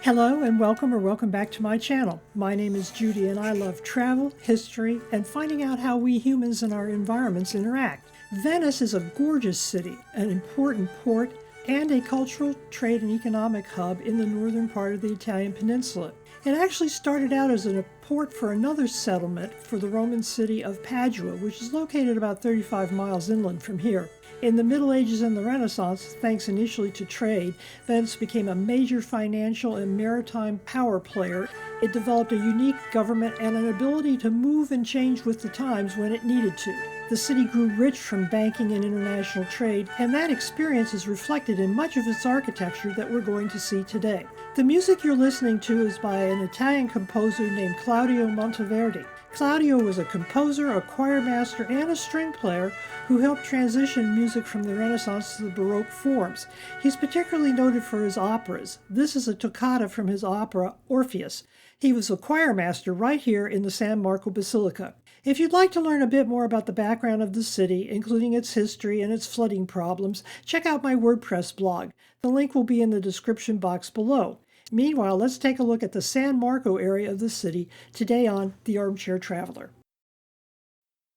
Hello and welcome back to my channel. My name is Judy and I love travel, history, and finding out how we humans and our environments interact. Venice is a gorgeous city, an important port, and a cultural, trade, and economic hub in the northern part of the Italian peninsula. It actually started out as a port for another settlement for the Roman city of Padua, which is located about 35 miles inland from here. In the Middle Ages and the Renaissance, thanks initially to trade, Venice became a major financial and maritime power player. It developed a unique government and an ability to move and change with the times when it needed to. The city grew rich from banking and international trade, and that experience is reflected in much of its architecture that we're going to see today. The music you're listening to is by an Italian composer named Claudio Monteverdi. Claudio was a composer, a choir master, and a string player who helped transition music from the Renaissance to the Baroque forms. He's particularly noted for his operas. This is a toccata from his opera Orpheus. He was a choir master right here in the San Marco Basilica. If you'd like to learn a bit more about the background of the city, including its history and its flooding problems, check out my WordPress blog. The link will be in the description box below. Meanwhile, let's take a look at the San Marco area of the city today on the Armchair Traveler.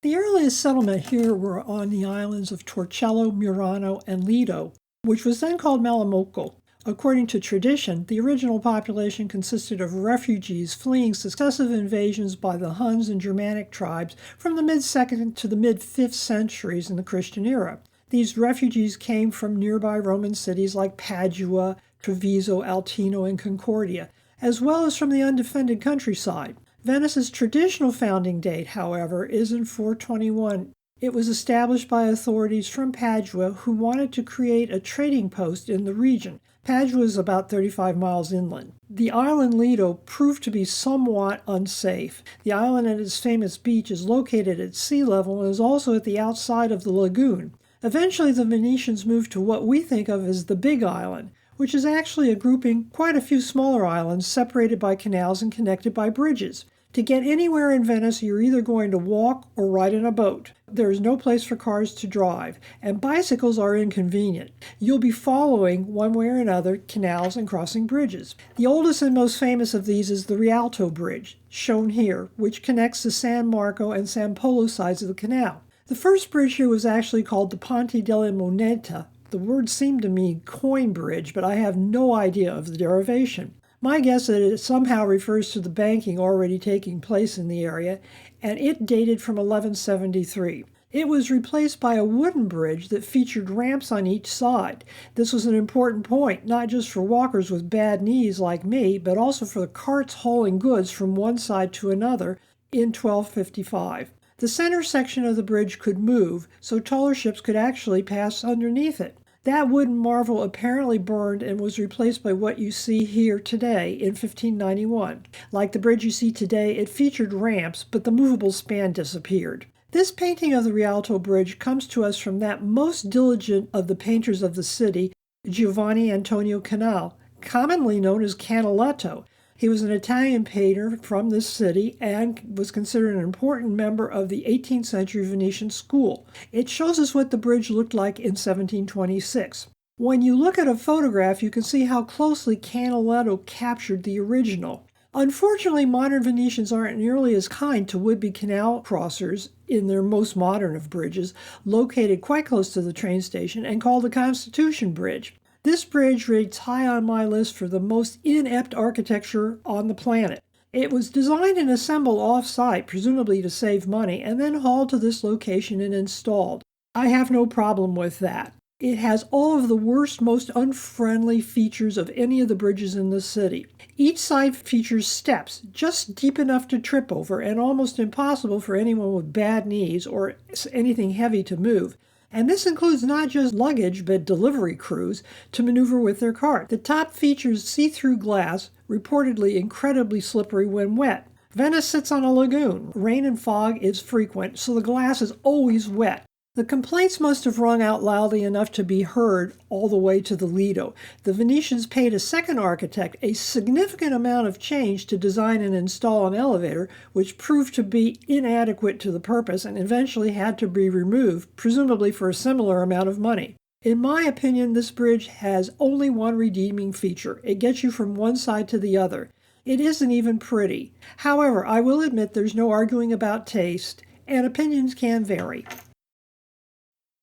The earliest settlement here were on the islands of Torcello, Murano, and Lido, which was then called Malamocco. According to tradition, the original population consisted of refugees fleeing successive invasions by the Huns and Germanic tribes from the mid-2nd to the mid-5th centuries in the Christian era. These refugees came from nearby Roman cities like Padua, Treviso, Altino, and Concordia, as well as from the undefended countryside. Venice's traditional founding date, however, is in 421. It was established by authorities from Padua who wanted to create a trading post in the region. Padua is about 35 miles inland. The island Lido proved to be somewhat unsafe. The island and its famous beach is located at sea level and is also at the outside of the lagoon. Eventually, the Venetians moved to what we think of as the Big Island, which is actually a grouping quite a few smaller islands separated by canals and connected by bridges. To get anywhere in Venice, you're either going to walk or ride in a boat. There is no place for cars to drive, and bicycles are inconvenient. You'll be following, one way or another, canals and crossing bridges. The oldest and most famous of these is the Rialto Bridge, shown here, which connects the San Marco and San Polo sides of the canal. The first bridge here was actually called the Ponte della Moneta. The word seemed to mean coin bridge, but I have no idea of the derivation. My guess is that it somehow refers to the banking already taking place in the area, and it dated from 1173. It was replaced by a wooden bridge that featured ramps on each side. This was an important point, not just for walkers with bad knees like me, but also for the carts hauling goods from one side to another in 1255. The center section of the bridge could move, so taller ships could actually pass underneath it. That wooden marvel apparently burned and was replaced by what you see here today in 1591. Like the bridge you see today, it featured ramps, but the movable span disappeared. This painting of the Rialto Bridge comes to us from that most diligent of the painters of the city, Giovanni Antonio Canal, commonly known as Canaletto. He was an Italian painter from this city and was considered an important member of the 18th century Venetian school. It shows us what the bridge looked like in 1726. When you look at a photograph, you can see how closely Canaletto captured the original. Unfortunately, modern Venetians aren't nearly as kind to would-be canal crossers in their most modern of bridges, located quite close to the train station and called the Constitution Bridge. This bridge rates high on my list for the most inept architecture on the planet. It was designed and assembled off-site, presumably to save money, and then hauled to this location and installed. I have no problem with that. It has all of the worst, most unfriendly features of any of the bridges in the city. Each side features steps, just deep enough to trip over and almost impossible for anyone with bad knees or anything heavy to move. And this includes not just luggage, but delivery crews to maneuver with their cart. The top features see-through glass, reportedly incredibly slippery when wet. Venice sits on a lagoon. Rain and fog is frequent, so the glass is always wet. The complaints must have rung out loudly enough to be heard all the way to the Lido. The Venetians paid a second architect a significant amount of change to design and install an elevator, which proved to be inadequate to the purpose and eventually had to be removed, presumably for a similar amount of money. In my opinion, this bridge has only one redeeming feature. It gets you from one side to the other. It isn't even pretty. However, I will admit there's no arguing about taste, and opinions can vary.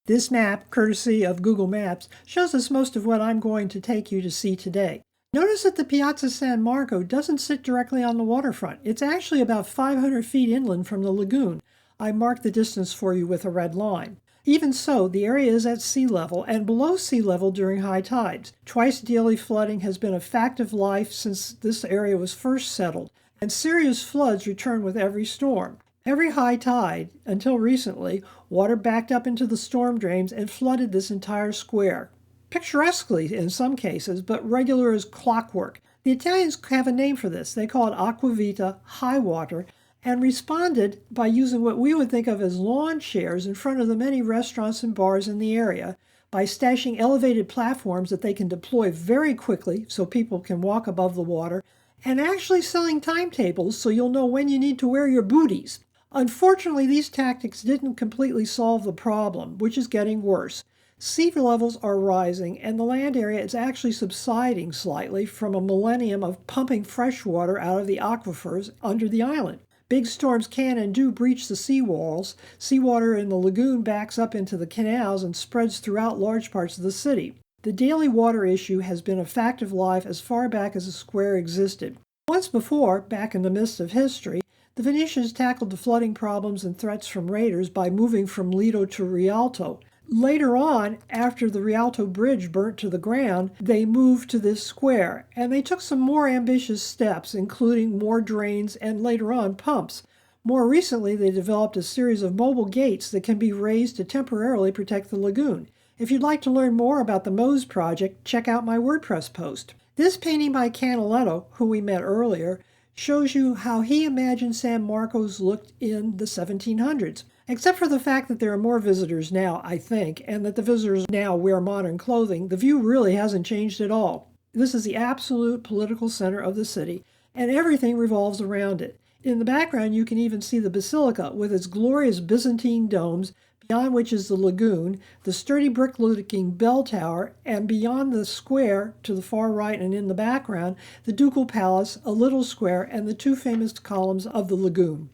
This map, courtesy of Google Maps, shows us most of what I'm going to take you to see today. Notice that the Piazza San Marco doesn't sit directly on the waterfront. It's actually about 500 feet inland from the lagoon. I marked the distance for you with a red line. Even so, the area is at sea level and below sea level during high tides. Twice daily flooding has been a fact of life since this area was first settled, and serious floods return with every storm. Every high tide, until recently, water backed up into the storm drains and flooded this entire square. Picturesquely in some cases, but regular as clockwork. The Italians have a name for this. They call it aquavita, high water, and responded by using what we would think of as lawn chairs in front of the many restaurants and bars in the area, by stashing elevated platforms that they can deploy very quickly so people can walk above the water, and actually selling timetables so you'll know when you need to wear your booties. Unfortunately, these tactics didn't completely solve the problem, which is getting worse. Sea levels are rising, and the land area is actually subsiding slightly from a millennium of pumping fresh water out of the aquifers under the island. Big storms can and do breach the seawalls. Seawater in the lagoon backs up into the canals and spreads throughout large parts of the city. The daily water issue has been a fact of life as far back as the square existed. Once before, back in the midst of history, the Venetians tackled the flooding problems and threats from raiders by moving from Lido to Rialto. Later on, after the Rialto Bridge burnt to the ground, they moved to this square, and they took some more ambitious steps, including more drains and later on pumps. More recently, they developed a series of mobile gates that can be raised to temporarily protect the lagoon. If you'd like to learn more about the Mose project, check out my WordPress post. This painting by Canaletto, who we met earlier, shows you how he imagined San Marcos looked in the 1700s. Except for the fact that there are more visitors now, I think, and that the visitors now wear modern clothing, the view really hasn't changed at all. This is the absolute political center of the city, and everything revolves around it. In the background, you can even see the Basilica with its glorious Byzantine domes, beyond which is the lagoon, the sturdy brick-looking bell tower, and beyond the square, to the far right and in the background, the Ducal Palace, a little square, and the two famous columns of the lagoon.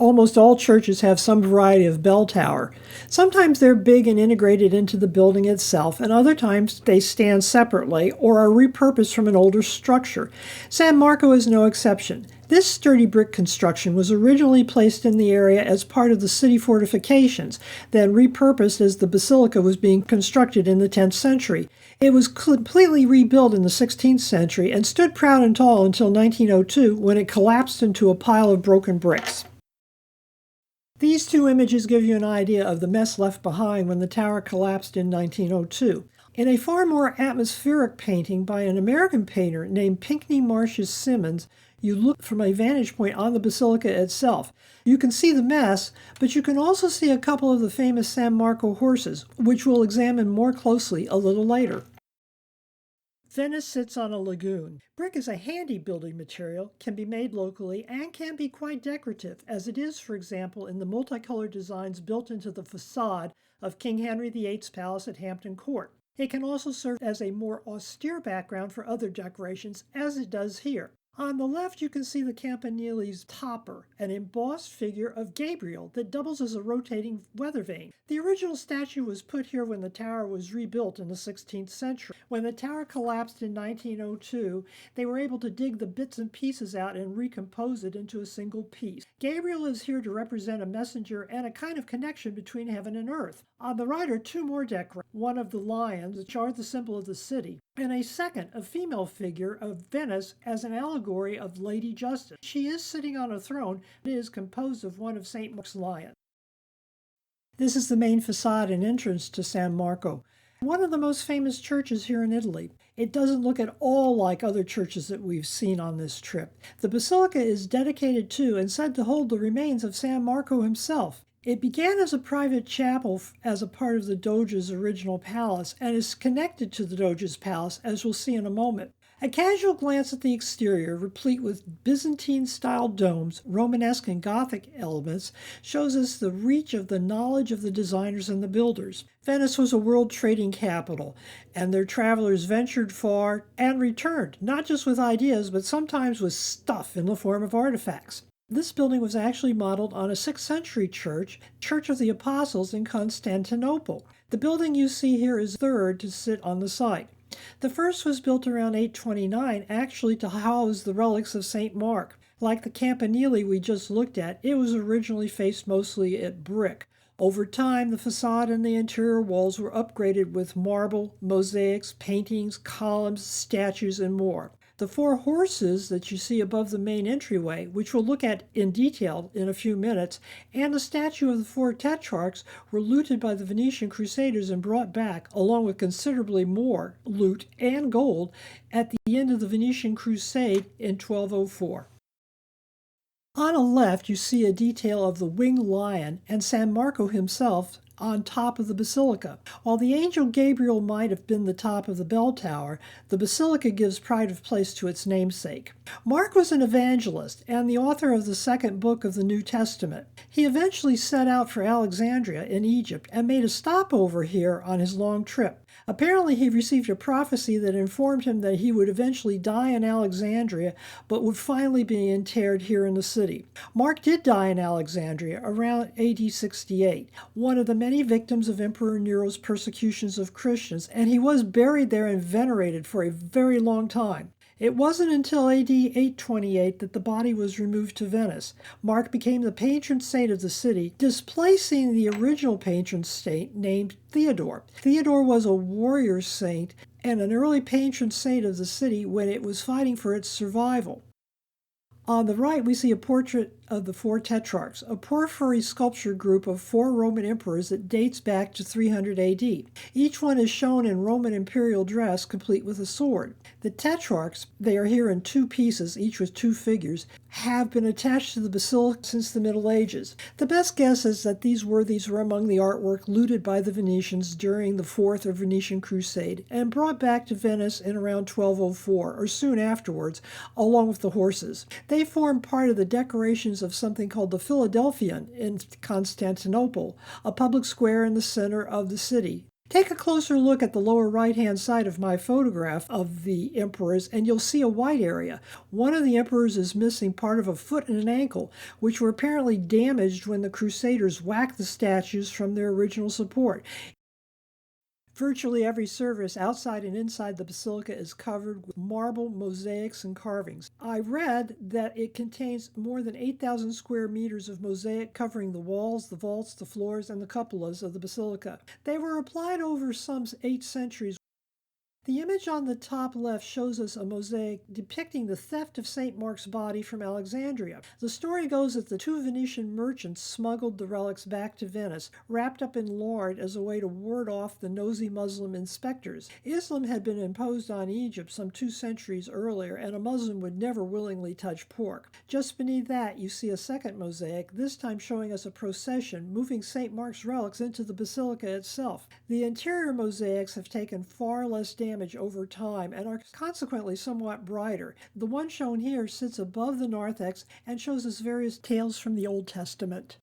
Almost all churches have some variety of bell tower. Sometimes they're big and integrated into the building itself, and other times they stand separately or are repurposed from an older structure. San Marco is no exception. This sturdy brick construction was originally placed in the area as part of the city fortifications, then repurposed as the Basilica was being constructed in the 10th century. It was completely rebuilt in the 16th century and stood proud and tall until 1902, when it collapsed into a pile of broken bricks. These two images give you an idea of the mess left behind when the tower collapsed in 1902. In a far more atmospheric painting by an American painter named Pinckney Marcius Simmons, you look from a vantage point on the Basilica itself. You can see the mess, but you can also see a couple of the famous San Marco horses, which we'll examine more closely a little later. Venice sits on a lagoon. Brick is a handy building material, can be made locally, and can be quite decorative, as it is, for example, in the multicolored designs built into the facade of King Henry VIII's palace at Hampton Court. It can also serve as a more austere background for other decorations, as it does here. On the left, you can see the Campanile's topper, an embossed figure of Gabriel that doubles as a rotating weather vane. The original statue was put here when the tower was rebuilt in the 16th century. When the tower collapsed in 1902, they were able to dig the bits and pieces out and recompose it into a single piece. Gabriel is here to represent a messenger and a kind of connection between heaven and earth. On the right are two more decorations, one of the lions, which are the symbol of the city, and a second, a female figure of Venice as an allegory of Lady Justice. She is sitting on a throne that is composed of one of St. Mark's lions. This is the main facade and entrance to San Marco, one of the most famous churches here in Italy. It doesn't look at all like other churches that we've seen on this trip. The Basilica is dedicated to and said to hold the remains of San Marco himself. It began as a private chapel as a part of the Doge's original palace and is connected to the Doge's palace, as we'll see in a moment. A casual glance at the exterior, replete with Byzantine-style domes, Romanesque and Gothic elements, shows us the reach of the knowledge of the designers and the builders. Venice was a world trading capital, and their travelers ventured far and returned, not just with ideas, but sometimes with stuff in the form of artifacts. This building was actually modeled on a 6th century church, Church of the Apostles in Constantinople. The building you see here is third to sit on the site. The first was built around 829, actually to house the relics of St. Mark. Like the campanile we just looked at, it was originally faced mostly at brick. Over time, the facade and the interior walls were upgraded with marble, mosaics, paintings, columns, statues, and more. The 4 horses that you see above the main entryway, which we'll look at in detail in a few minutes, and the statue of the 4 tetrarchs were looted by the Venetian crusaders and brought back, along with considerably more loot and gold, at the end of the Venetian crusade in 1204. On the left, you see a detail of the winged lion and San Marco himself on top of the basilica. While the angel Gabriel might have been the top of the bell tower, the basilica gives pride of place to its namesake. Mark was an evangelist and the author of the 2nd book of the New Testament. He eventually set out for Alexandria in Egypt and made a stopover here on his long trip. Apparently, he received a prophecy that informed him that he would eventually die in Alexandria, but would finally be interred here in the city. Mark did die in Alexandria around AD 68, one of the many victims of Emperor Nero's persecutions of Christians, and he was buried there and venerated for a very long time. It wasn't until AD 828 that the body was removed to Venice. Mark became the patron saint of the city, displacing the original patron saint named Theodore. Theodore was a warrior saint and an early patron saint of the city when it was fighting for its survival. On the right, we see a portrait of the 4 tetrarchs, a porphyry sculpture group of 4 Roman emperors that dates back to 300 AD. Each one is shown in Roman imperial dress, complete with a sword. The tetrarchs, they are here in 2 pieces, each with 2 figures, have been attached to the basilica since the Middle Ages. The best guess is that these worthies were among the artwork looted by the Venetians during the 4th or Venetian Crusade and brought back to Venice in around 1204 or soon afterwards, along with the horses. They form part of the decorations of something called the Philadelphian in Constantinople, a public square in the center of the city. Take a closer look at the lower right-hand side of my photograph of the emperors, and you'll see a white area. One of the emperors is missing part of a foot and an ankle, which were apparently damaged when the Crusaders whacked the statues from their original support. Virtually every surface outside and inside the basilica is covered with marble, mosaics, and carvings. I read that it contains more than 8,000 square meters of mosaic covering the walls, the vaults, the floors, and the cupolas of the basilica. They were applied over some 8 centuries. The image on the top left shows us a mosaic depicting the theft of St. Mark's body from Alexandria. The story goes that the 2 Venetian merchants smuggled the relics back to Venice, wrapped up in lard as a way to ward off the nosy Muslim inspectors. Islam had been imposed on Egypt some 2 centuries earlier, and a Muslim would never willingly touch pork. Just beneath that, you see a second mosaic, this time showing us a procession moving St. Mark's relics into the basilica itself. The interior mosaics have taken far less damage over time and are consequently somewhat brighter. The one shown here sits above the narthex and shows us various tales from the Old Testament.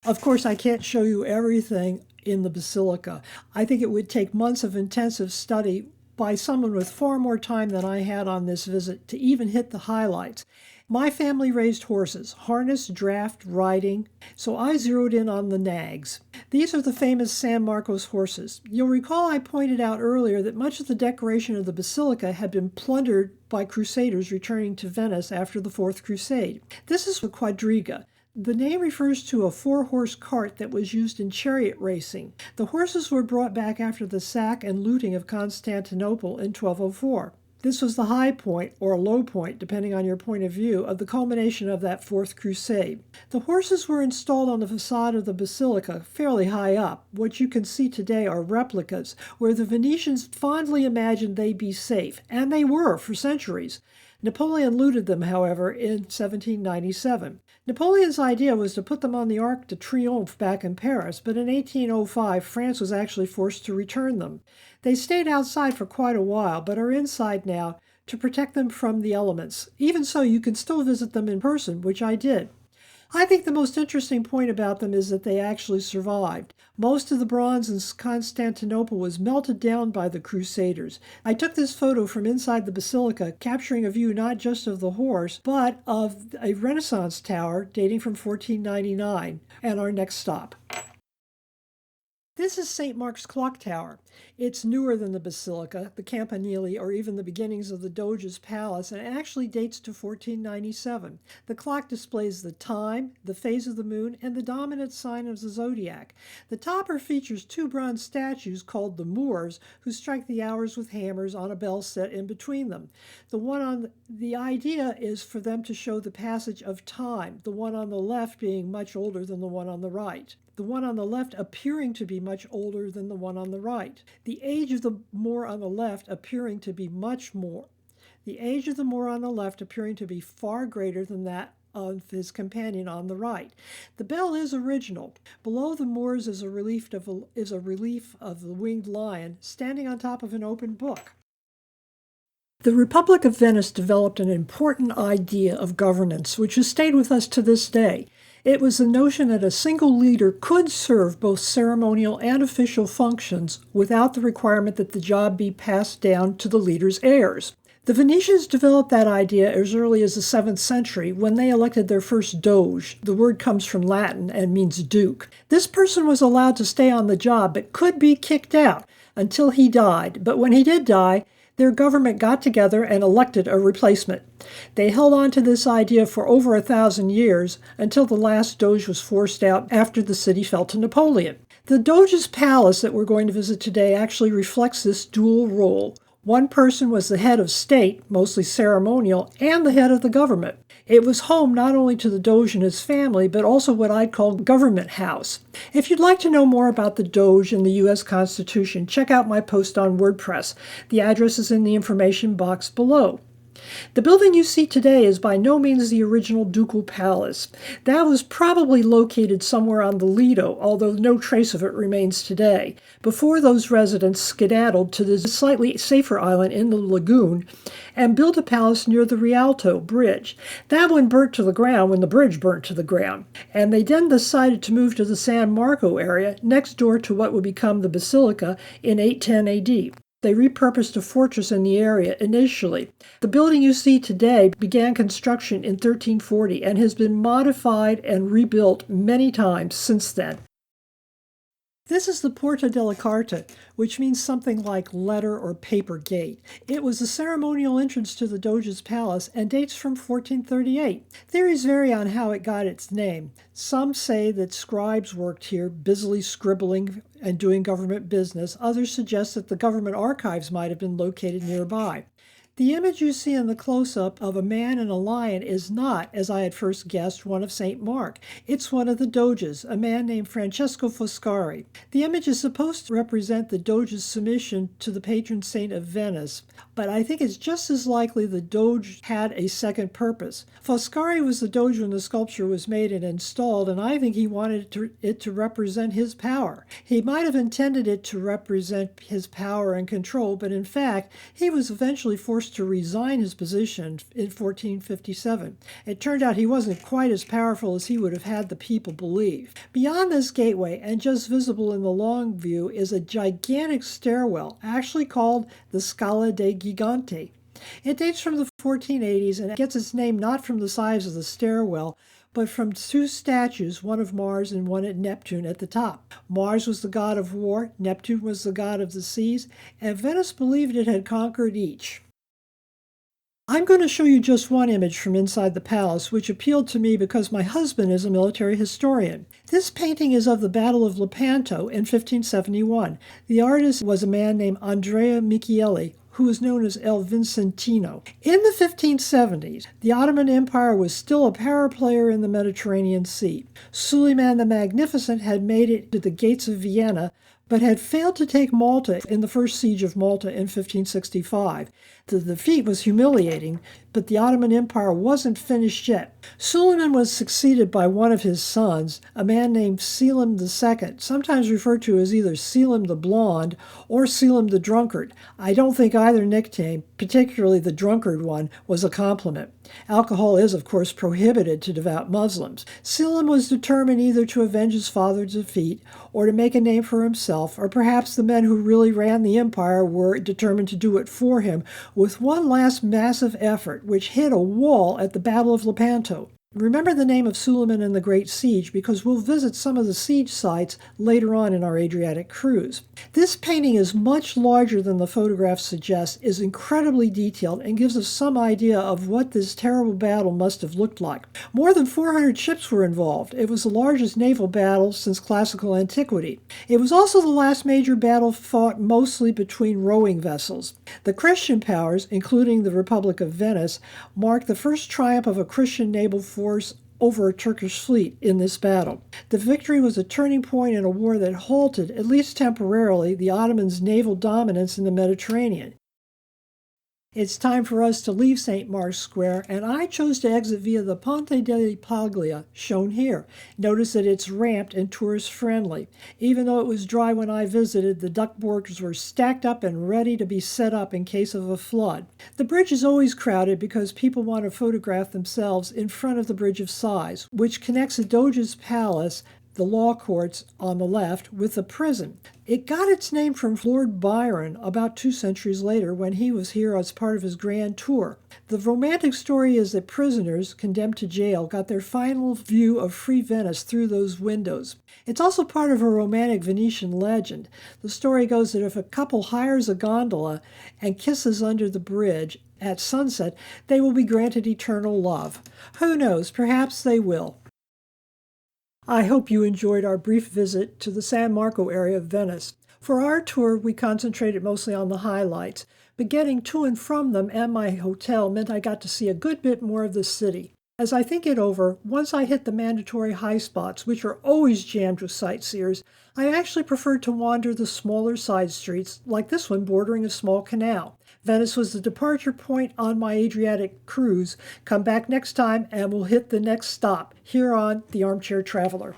Of course, I can't show you everything in the basilica. I think it would take months of intensive study by someone with far more time than I had on this visit to even hit the highlights. My family raised horses, harness, draft, riding, so I zeroed in on the nags. These are the famous San Marcos horses. You'll recall I pointed out earlier that much of the decoration of the basilica had been plundered by crusaders returning to Venice after the 4th Crusade. This is a quadriga. The name refers to a 4-horse cart that was used in chariot racing. The horses were brought back after the sack and looting of Constantinople in 1204. This was the high point, or low point, depending on your point of view, of the culmination of that 4th Crusade. The horses were installed on the facade of the basilica, fairly high up. What you can see today are replicas, where the Venetians fondly imagined they'd be safe, and they were for centuries. Napoleon looted them, however, in 1797. Napoleon's idea was to put them on the Arc de Triomphe back in Paris, but in 1805, France was actually forced to return them. They stayed outside for quite a while, but are inside now to protect them from the elements. Even so, you can still visit them in person, which I did. I think the most interesting point about them is that they actually survived. Most of the bronze in Constantinople was melted down by the Crusaders. I took this photo from inside the Basilica, capturing a view not just of the horse, but of a Renaissance tower dating from 1499, and our next stop. This is St. Mark's Clock Tower. It's newer than the Basilica, the Campanile, or even the beginnings of the Doge's palace, and it actually dates to 1497. The clock displays the time, the phase of the moon, and the dominant sign of the zodiac. The topper features two bronze statues called the Moors, who strike the hours with hammers on a bell set in between them. The idea is for them to show the passage of time, the one on the left being much older than the one on the right. The one on the left appearing to be much older than the one on the right. The age of the Moor on the left appearing to be much more. The age of the Moor on the left appearing to be far greater than that of his companion on the right. The bell is original. Below the Moors is a relief of the winged lion standing on top of an open book. The Republic of Venice developed an important idea of governance, which has stayed with us to this day. It was the notion that a single leader could serve both ceremonial and official functions without the requirement that the job be passed down to the leader's heirs. The Venetians developed that idea as early as the 7th century when they elected their first Doge. The word comes from Latin and means duke. This person was allowed to stay on the job but could be kicked out until he died. But when he did die, their government got together and elected a replacement. They held on to this idea for over 1,000 years until the last Doge was forced out after the city fell to Napoleon. The Doge's palace that we're going to visit today actually reflects this dual role. One person was the head of state, mostly ceremonial, and the head of the government. It was home not only to the Doge and his family, but also what I'd call government house. If you'd like to know more about the Doge and the U.S. Constitution, check out my post on WordPress. The address is in the information box below. The building you see today is by no means the original ducal palace. That was probably located somewhere on the Lido, although no trace of it remains today. Before those residents skedaddled to the slightly safer island in the lagoon and built a palace near the Rialto Bridge. That one burnt to the ground when the bridge burnt to the ground, and they then decided to move to the San Marco area next door to what would become the Basilica in 810 AD. They repurposed a fortress in the area initially. The building you see today began construction in 1340 and has been modified and rebuilt many times since then. This is the Porta della Carta, which means something like letter or paper gate. It was the ceremonial entrance to the Doge's palace and dates from 1438. Theories vary on how it got its name. Some say that scribes worked here, busily scribbling and doing government business. Others suggest that the government archives might have been located nearby. The image you see in the close-up of a man and a lion is not, as I had first guessed, one of St. Mark. It's one of the Doges, a man named Francesco Foscari. The image is supposed to represent the Doge's submission to the patron saint of Venice, but I think it's just as likely the Doge had a second purpose. Foscari was the Doge when the sculpture was made and installed, and I think he wanted it to represent his power. He might have intended it to represent his power and control, but in fact, he was eventually forced to resign his position in 1457. It turned out he wasn't quite as powerful as he would have had the people believe. Beyond this gateway, and just visible in the long view, is a gigantic stairwell, actually called the Scala dei Giganti. It dates from the 1480s and it gets its name not from the size of the stairwell, but from two statues, one of Mars and one at Neptune at the top. Mars was the god of war, Neptune was the god of the seas, and Venice believed it had conquered each. I'm going to show you just one image from inside the palace, which appealed to me because my husband is a military historian. This painting is of the Battle of Lepanto in 1571. The artist was a man named Andrea Michieli, who was known as El Vincentino. In the 1570s, the Ottoman Empire was still a power player in the Mediterranean Sea. Suleiman the Magnificent had made it to the gates of Vienna, but had failed to take Malta in the first siege of Malta in 1565. The defeat was humiliating, but the Ottoman Empire wasn't finished yet. Suleiman was succeeded by one of his sons, a man named Selim II, sometimes referred to as either Selim the Blonde or Selim the Drunkard. I don't think either nickname, particularly the drunkard one, was a compliment. Alcohol is, of course, prohibited to devout Muslims. Selim was determined either to avenge his father's defeat or to make a name for himself, or perhaps the men who really ran the empire were determined to do it for him, with one last massive effort, which hit a wall at the Battle of Lepanto. Remember the name of Suleiman and the Great Siege because we'll visit some of the siege sites later on in our Adriatic cruise. This painting is much larger than the photograph suggests, is incredibly detailed, and gives us some idea of what this terrible battle must have looked like. More than 400 ships were involved. It was the largest naval battle since classical antiquity. It was also the last major battle fought mostly between rowing vessels. The Christian powers, including the Republic of Venice, marked the first triumph of a Christian naval force over a Turkish fleet in this battle. The victory was a turning point in a war that halted, at least temporarily, the Ottomans' naval dominance in the Mediterranean. It's time for us to leave St. Mark's Square, and I chose to exit via the Ponte delle Paglia, shown here. Notice that it's ramped and tourist-friendly. Even though it was dry when I visited, the duckboards were stacked up and ready to be set up in case of a flood. The bridge is always crowded because people want to photograph themselves in front of the Bridge of Sighs, which connects the Doge's palace, the law courts on the left, with the prison. It got its name from Lord Byron about 2 centuries later when he was here as part of his grand tour. The romantic story is that prisoners condemned to jail got their final view of free Venice through those windows. It's also part of a romantic Venetian legend. The story goes that if a couple hires a gondola and kisses under the bridge at sunset, they will be granted eternal love. Who knows? Perhaps they will. I hope you enjoyed our brief visit to the San Marco area of Venice. For our tour, we concentrated mostly on the highlights, but getting to and from them and my hotel meant I got to see a good bit more of the city. As I think it over, once I hit the mandatory high spots, which are always jammed with sightseers, I actually preferred to wander the smaller side streets, like this one bordering a small canal. Venice was the departure point on my Adriatic cruise. Come back next time and we'll hit the next stop here on the Armchair Traveler.